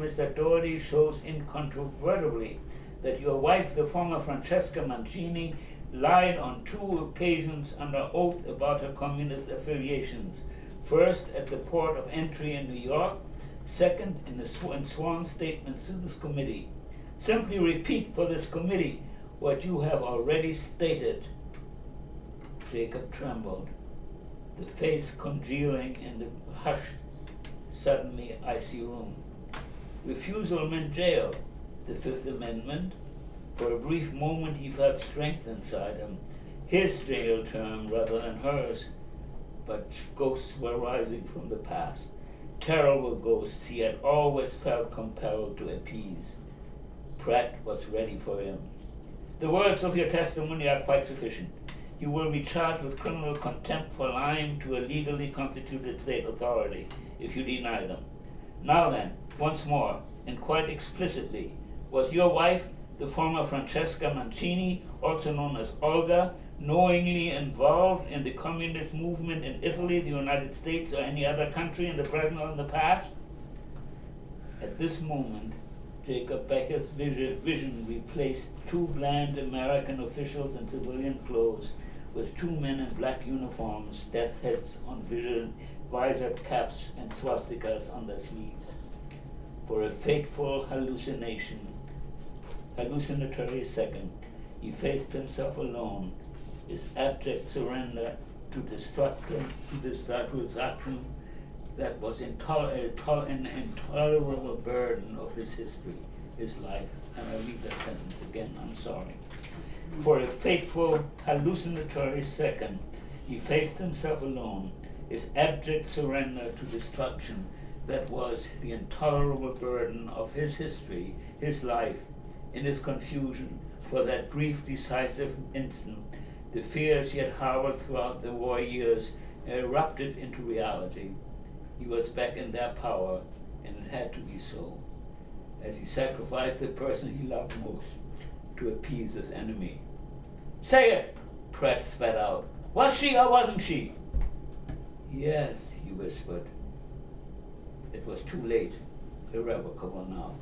communist authority shows incontrovertibly that your wife, the former Francesca Mancini, lied on 2 occasions under oath about her communist affiliations. First, at the port of entry in New York. Second, in the sworn statements to this committee. Simply repeat for this committee what you have already stated. Jacob trembled, the face congealing in the hushed, suddenly icy room. Refusal meant jail, the Fifth Amendment. For a brief moment he felt strength inside him, his jail term rather than hers. But ghosts were rising from the past, terrible ghosts he had always felt compelled to appease. Pratt was ready for him. The words of your testimony are quite sufficient. You will be charged with criminal contempt for lying to a legally constituted state authority if you deny them. Now then, once more, and quite explicitly, was your wife, the former Francesca Mancini, also known as Olga, knowingly involved in the communist movement in Italy, the United States, or any other country in the present or in the past? At this moment, Jacob Becker's vision replaced 2 bland American officials in civilian clothes with 2 men in black uniforms, death heads on visored caps and swastikas on their sleeves. For a fateful hallucinatory second, he faced himself alone, his abject surrender to destruction that was an intolerable burden of his history, his life. And I read that sentence again, I'm sorry. For a fateful, hallucinatory second, he faced himself alone, his abject surrender to destruction that was the intolerable burden of his history, his life. In his confusion, for that brief, decisive instant, the fears he had harbored throughout the war years erupted into reality. He was back in their power, and it had to be so, as he sacrificed the person he loved most to appease his enemy. Say it, Pratt spat out. Was she or wasn't she? Yes, he whispered. It was too late, irrevocable now.